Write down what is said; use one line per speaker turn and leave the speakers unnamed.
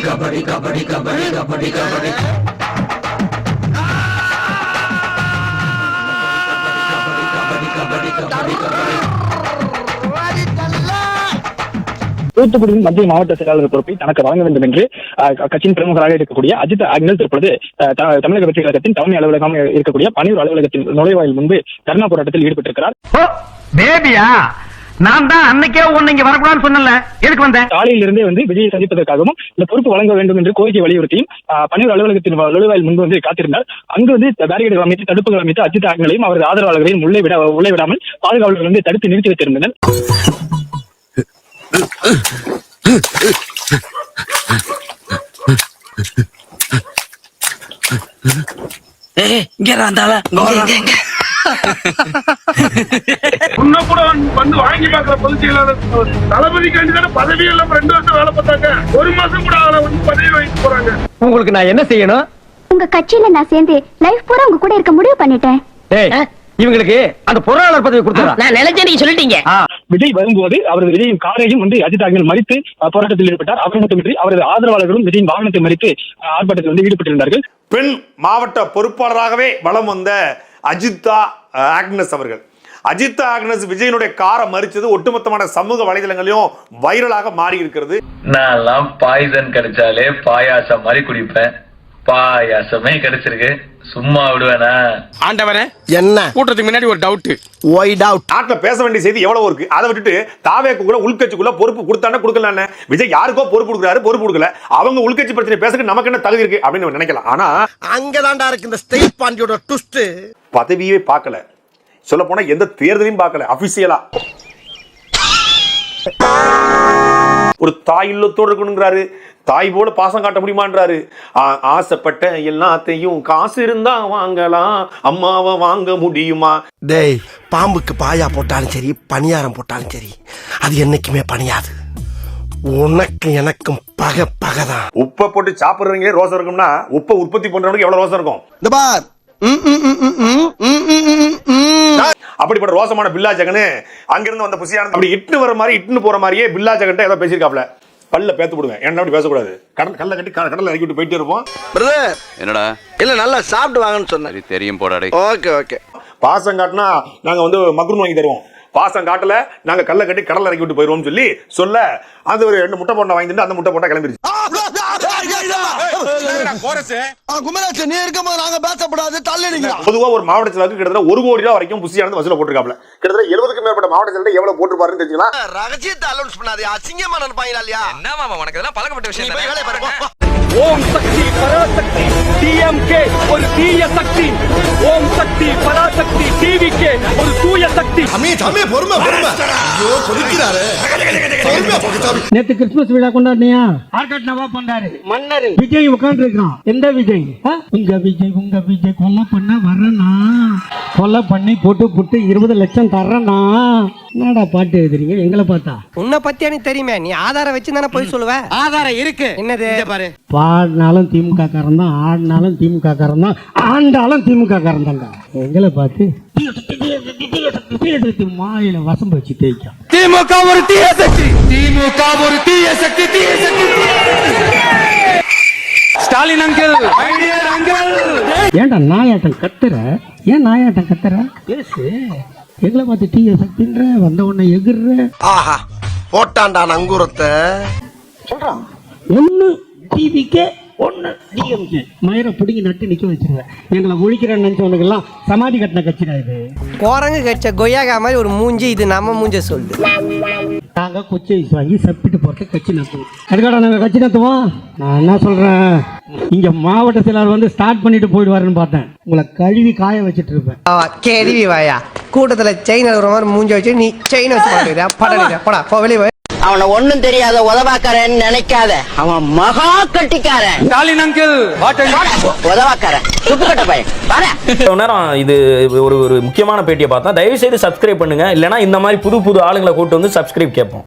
கபடி கபடி கபடி கபடி கபடி
தூத்துக்குடியின் மத்திய மாவட்ட செயலாளர் பொறுப்பை தனக்கு வழங்க வேண்டும் என்று கட்சியின் பிரமுகராக இருக்கக்கூடிய அஜித் ஆக்னல் தற்பொழுது தமிழக வெற்றி கழகத்தின் தலைமை அலுவலகம் இருக்கக்கூடிய பணியூர் அலுவலகத்தின் நுழைவாயில் முன்பு தர்ணா போராட்டத்தில் ஈடுபட்டிருக்கிறார்.
நான் தான் அன்னைக்கே ஒன்னு இங்க வரக்கூடாதுன்னு சொன்னல, எதுக்கு வந்தேன்?
காலையிலிருந்தே விஜயை சந்திப்பதற்காகவும் இந்த பொறுப்பு வழங்க வேண்டும் என்று கோரிக்கை வலியுறுத்தியும் பணியூர் அலுவலகத்தின் நுழைவாயில் முன்பு காத்திருந்தார். அங்கு பேரிகேடுகள் அமைத்து தடுப்புகள் அமைத்து அஜித் ஆக்னலையும் அவரது ஆதரவாளர்களையும் உள்ளே விடாமல் பாதுகாவலர்கள் தடுத்து நிறுத்தி வைத்திருந்தனர்.
வாங்கி பாக்குற பொதுச் செயலாளர் தளபதிக்காண்டிதான பதவி எல்லாம் 2 வருஷம் வேலை பார்த்தாங்க. 1 மாசம் கூட அவளை பதவி வைக்க போறாங்க.
உங்களுக்கு நான் என்ன செய்யணும்?
உங்க கட்சியில நான் சேர்ந்து லைஃப் பூரா உங்க கூட இருக்க முடிவு பண்ணிட்டேன்.
இவங்களுக்கு அந்த பொருளாளர் பதவி கொடுத்தா நான் நினைச்சேன், நீங்க சொல்லிட்டீங்க.
விஜய் வரும்போது அவரது விஜயின் காரையும் அஜித் ஆக்னல் மறித்து போராட்டத்தில் ஈடுபட்டார். அவர் மட்டுமின்றி அவரது ஆதரவாளர்களும் விஜயின் வாகனத்தை மறித்து ஆர்ப்பாட்டத்தில் ஈடுபட்டிருந்தார்கள்.
பெண் மாவட்ட பொறுப்பாளராகவே வலம் வந்த அஜித்தா ஆக்னஸ் அவர்கள், அஜித்தா ஆக்னஸ் விஜயனுடைய காரை மறிச்சது ஒட்டுமொத்தமான சமூக வலைதளங்களையும் வைரலாக மாறி இருக்கிறது.
நான் பாய்சன் கிடைச்சாலே பாயாசம் மாதிரி குடிப்பேன், பாயாசமே கிடைச்சிருக்கு, சும்மா விடுவேனா?
ஆண்டவரே,
என்ன
கூட்டத்துக்கு முன்னாடி ஒரு டவுட்.
Y doubt.
நாட்டுல பேச வேண்டிய செய்தி எவ்வளவு இருக்கு, அதை விட்டுட்டு தாவேக்குள்ள உள்கட்சிக்குள்ள பொறுப்பு கொடுத்தானே கொடுக்கல. விஜய் யாருக்கோ பொறுப்பு கொடுக்குறாரு, பொறுப்பு கொடுக்கல. அவங்க உள்கட்சி பிரச்சனை பேசுறதுக்கு நமக்கு என்ன தகுதி இருக்கு அப்படின்னு நினைக்கலாம். ஆனா
அங்கதான்டா இருக்கு இந்த ஸ்டேட் பாண்டியோட ட்விஸ்ட்.
பதவியே பார்க்கல, சொல்ல போனா எந்த தேர்தலையும் பார்க்கல. அபிஷியலா ஒரு தாய் இல்லத்தோடு இருக்கணுங்கிறாரு, தாய் போல பாசம் காட்ட முடியுமான்றாரு. ஆசைப்பட்ட எல்லாத்தையும் காசு இருந்தா வாங்கலாம், அம்மாவை வாங்க முடியுமா?
டேய், பாம்புக்கு பாயா போட்டாலும் சரி, பணியாரம் போட்டாலும் சரி, அது என்னைக்குமே பணியாது. உனக்கு எனக்கும் பகதான்.
உப்பை போட்டு சாப்பிடுறவங்களே ரோசம் இருக்கும்னா உப்பை உற்பத்தி பண்றவனுக்கு எவ்வளவு ரோசம் இருக்கும்?
இந்த பார்,
அப்படிப்பட்ட ரோசமான பில்லா ஜெகனு அங்கிருந்து வந்த புசியானது அப்படி இட்டுன்னு போற மாதிரியே பில்லா ஜெகன் ஏதோ பேசியிருக்காப்ல. பல்ல பேத்து போடுவேன், என்ன அப்படி பேசக்கூடாது. கல்ல கட்டி கடல்ல இறக்கி விட்டு போயிட்டே இருப்போம்.
என்னடா இல்ல நல்லா சாப்பிட்டு வாங்கன்னு சொன்னேன்.
தெரியும் போடாடே.
ஓகே.
பாசம் காட்டினா நாங்க மக்ரூன் வாங்கி தருவோம், பாசம் காட்டல நாங்க கல்ல கட்டி கடல்ல இறக்கி விட்டு போயிருவோம் சொல்ல அது ஒரு 2 முட்டை போண்டா வாங்கிட்டு அந்த முட்டை போண்டா கிளம்பிருச்சு. பொதுவா ஒரு மாவட்ட செயலருக்கு கிட்டத்தட்ட 1 கோடி ரூபாய் வரைக்கும் புசியானது வசூல போட்டிருக்காப்ல. கிட்டத்தட்ட 70க்கும் மேற்பட்ட மாவட்ட செயலர் எவ்வளவு போட்டிருப்பாருன்னு தெரிஞ்சுக்கலாம்.
ரகசியத்தை அலௌன்ஸ் பண்ணாதே, அசிங்கமா நினைப்பாங்களா இல்லையா?
என்ன மாமா உனக்கு இதெல்லாம் பழக்கப்பட்ட விஷயம் தானே?
ஓம் சக்தி பராசக்தி டிஎம்கே ஒரு தீய சக்தி, ஓம் சக்தி பராசக்தி டிவிகே ஒரு தூய சக்தி.
பொறுமை. ஐயோ கொதிக்கிறாரு.
நேத்து கிறிஸ்துமஸ் விழா கொண்டாடினியா? ஆர்காட் நவாப் பண்றாரு, மன்னர் விஜய் உட்கார்ந்து இருக்கான். எந்த விஜய்? உங்க விஜய் கொலை பண்ண வரனா, கொலை பண்ணி போட்டு 20 லட்சம் தர்றனா. என்னடா பாட்டு எழுதுறீங்க எங்களை பார்த்தா?
உன்னை பத்தி எனக்கு தெரியுமே, நீ ஆதாரம் வச்சு தானே போய் சொல்லுவ. ஆதாரம் இருக்கு. என்னது பாரு,
பாடினாலும் திமுக காரன் தான், ஆடினாலும் திமுக காரன் தான், ஆண்டாலும் திமுக காரன் தான்டா. எங்களை பார்த்து மாயில வசம்ப வச்சு தேய்க்கும்.
திமுக ஒரு தீய சக்தி, திமுக ஒரு தீய சக்தி, தீய சக்தி. ஸ்டாலின் அங்கிள்,
ஏன்டா நாயாட்டம் கத்துற? ஏன் நாயாட்டம் கத்துற? பேசு. எங்களை பார்த்து தீய சக்தின்ற வந்த உடனே எகிர்ற.
ஆஹா, போட்டாண்டா நங்கூரத்தை.
சொல்றான் 1 டிவிக்கே 1 டிஎம்கே மயிரை பிடிங்கி நட்டு நிக்க வச்சிருவேன். எங்களை ஒழிக்கிறேன்னு நினைச்சவனுக்கு எல்லாம் சமாதி கட்டின கட்சிடா இது.
குரங்கு கட்ச கொய்யாக்கா மாதிரி ஒரு மூஞ்சி, இது நம்ம மூஞ்ச சொல்லுது.
நாங்க கொச்சை வாங்கி சப்பிட்டு போட்டு கட்சி நடத்துவோம். அதுக்காக நாங்க கட்சி நடத்துவோம். நான் என்ன சொல்றேன், இங்க மாவட்ட செயலாளர் ஸ்டார்ட் பண்ணிட்டு போயிடுவாருன்னு பார்த்தேன். உங்களை கழுவி காய வச்சுட்டு இருப்பேன்.
கேள்வி வாயா, கூட்டத்துல செயின் அழுகுற மாதிரி மூஞ்ச வச்சு நீ செயின் வச்சு மாட்டேங்கிறியா? படா போ வெளியே.
அவனை ஒண்ணும் தெரியாத உதவாக்காரன் நினைக்காத, அவன் மகா கட்டிக்காரன்.
ஸ்டாலின் அங்கிள்
உதவாக்காரன் துப்பு கட்ட பையன்.
நேரம் இது ஒரு முக்கியமான பேட்டியை பார்த்தா தயவு செய்து சப்ஸ்கிரைப் பண்ணுங்க, இல்லைன்னா இந்த மாதிரி புது ஆளுங்களை கூட்டு வந்து சப்ஸ்கிரைப் கேட்போம்.